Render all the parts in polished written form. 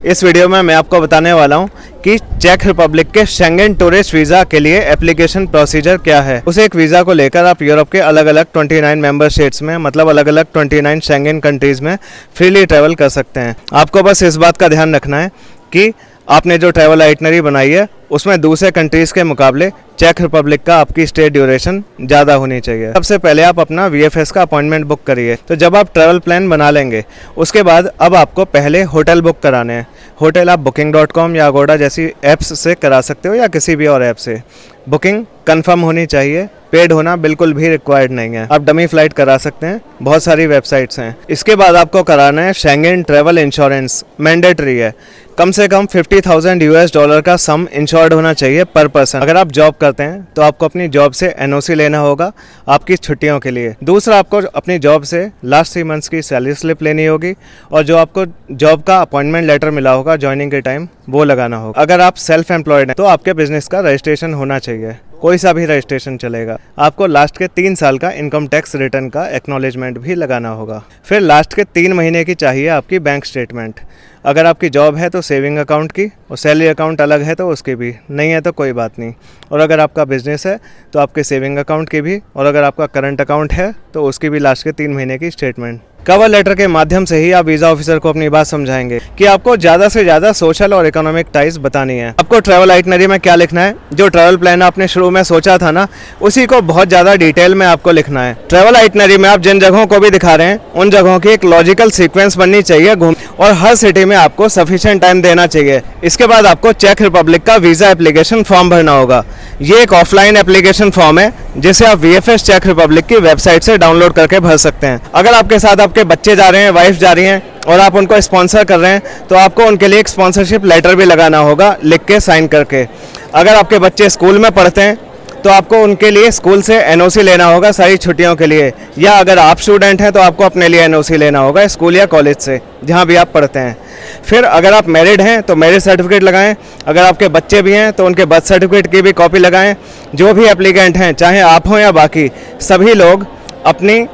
इस वीडियो में मैं आपको बताने वाला हूं कि चेक रिपब्लिक के शेंगेन टूरिस्ट वीज़ा के लिए एप्लीकेशन प्रोसीजर क्या है। उस एक वीज़ा को लेकर आप यूरोप के अलग अलग 29 मेंबर स्टेट्स में मतलब अलग अलग 29 शेंगेन कंट्रीज़ में फ्रीली ट्रैवल कर सकते हैं। आपको बस इस बात का ध्यान रखना है कि आपने जो ट्रैवल आइटनरी बनाई है उसमें दूसरे कंट्रीज़ के मुकाबले चेक रिपब्लिक का आपकी स्टे ड्यूरेशन ज़्यादा होनी चाहिए। सबसे पहले आप अपना VFS का अपॉइंटमेंट बुक करिए। तो जब आप ट्रैवल प्लान बना लेंगे उसके बाद अब आपको पहले होटल बुक कराने हैं। होटल आप booking.com या अगोडा जैसी ऐप्स से करा सकते हो या किसी भी और ऐप से। बुकिंग कंफर्म होनी चाहिए, पेड होना बिल्कुल भी रिक्वायर्ड नहीं है। आप डमी फ्लाइट करा सकते हैं, बहुत सारी वेबसाइट्स हैं। इसके बाद आपको कराना है शेंगेन ट्रैवल इंश्योरेंस, मैंडेटरी है। कम से कम $50,000 US का सम इंश्योर्ड होना चाहिए पर पर्सन। अगर आप जॉब करते हैं तो आपको अपनी जॉब से NOC लेना होगा आपकी छुट्टियों के लिए। दूसरा, आपको अपनी जॉब से लास्ट 3 मंथ्स की सैलरी स्लिप लेनी होगी और जो आपको जॉब का अपॉइंटमेंट लेटर मिला होगा ज्वाइनिंग के टाइम वो लगाना होगा। अगर आप सेल्फ एम्प्लॉयड हैं तो आपके बिजनेस का रजिस्ट्रेशन होना चाहिए, कोई सा भी रजिस्ट्रेशन चलेगा। आपको लास्ट के 3 साल का इनकम टैक्स रिटर्न का एक्नॉलेजमेंट भी लगाना होगा। फिर लास्ट के 3 महीने की चाहिए आपकी बैंक स्टेटमेंट। अगर आपकी जॉब है तो सेविंग अकाउंट की, और सैलरी अकाउंट अलग है तो उसकी भी, नहीं है तो कोई बात नहीं। और अगर आपका बिजनेस है तो आपके सेविंग अकाउंट की भी, और अगर आपका करंट अकाउंट है तो उसकी भी लास्ट के 3 महीने की स्टेटमेंट। कवर लेटर के माध्यम से ही आप वीज़ा ऑफिसर को अपनी बात समझाएंगे कि आपको ज़्यादा से ज़्यादा सोशल और इकोनॉमिक टाइज बतानी है। आपको ट्रैवल आइटनरी में क्या लिखना है, जो ट्रैवल प्लान आपने शुरू में सोचा था ना, उसी को बहुत ज़्यादा डिटेल में आपको लिखना है। ट्रैवल आइटनरी में आप जिन जगहों को भी दिखा रहे हैं उन जगहों की एक लॉजिकल सीक्वेंस बननी चाहिए और हर सिटी में आपको सफिशिएंट टाइम देना चाहिए। इसके बाद आपको चेक रिपब्लिक का वीज़ा एप्लीकेशन फॉर्म भरना होगा। ये एक ऑफलाइन एप्लीकेशन फॉर्म है जिसे आप VFS चेक रिपब्लिक की वेबसाइट से डाउनलोड करके भर सकते हैं। अगर आपके साथ आपके बच्चे जा रहे हैं, वाइफ जा रही हैं और आप उनको स्पॉन्सर कर रहे हैं तो आपको उनके लिए एक स्पॉन्सरशिप लेटर भी लगाना होगा, लिख के साइन करके। अगर आपके बच्चे स्कूल में पढ़ते हैं तो आपको उनके लिए स्कूल से NOC लेना होगा सारी छुट्टियों के लिए, या अगर आप स्टूडेंट हैं तो आपको अपने लिए NOC लेना होगा स्कूल या कॉलेज से जहां भी आप पढ़ते हैं। फिर अगर आप मैरिड हैं तो मैरिज सर्टिफिकेट लगाएं। अगर आपके बच्चे भी हैं तो उनके बर्थ सर्टिफिकेट की भी कॉपी लगाएं। जो भी एप्लीकेंट हैं, चाहे आप हों या बाकी, सभी लोग अपनी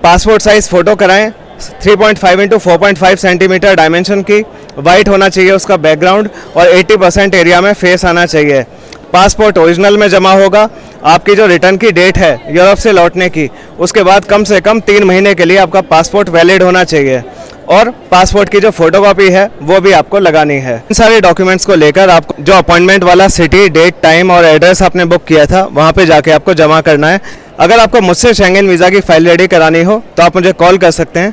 पासपोर्ट साइज़ फ़ोटो कराएं 3.5 × 4.5 सेंटीमीटर डायमेंशन की। वाइट होना चाहिए उसका बैकग्राउंड और 80% एरिया में फेस आना चाहिए। पासपोर्ट ओरिजिनल में जमा होगा। आपकी जो रिटर्न की डेट है यूरोप से लौटने की, उसके बाद कम से कम 3 महीने के लिए आपका पासपोर्ट वैलिड होना चाहिए और पासपोर्ट की जो फोटोकॉपी है वो भी आपको लगानी है। इन सारे डॉक्यूमेंट्स को लेकर आपको जो अपॉइंटमेंट वाला सिटी, डेट, टाइम और एड्रेस आपने बुक किया था वहाँ पे जाके आपको जमा करना है। अगर आपको मुझसे शेंगेन वीज़ा की फाइल रेडी करानी हो तो आप मुझे कॉल कर सकते हैं।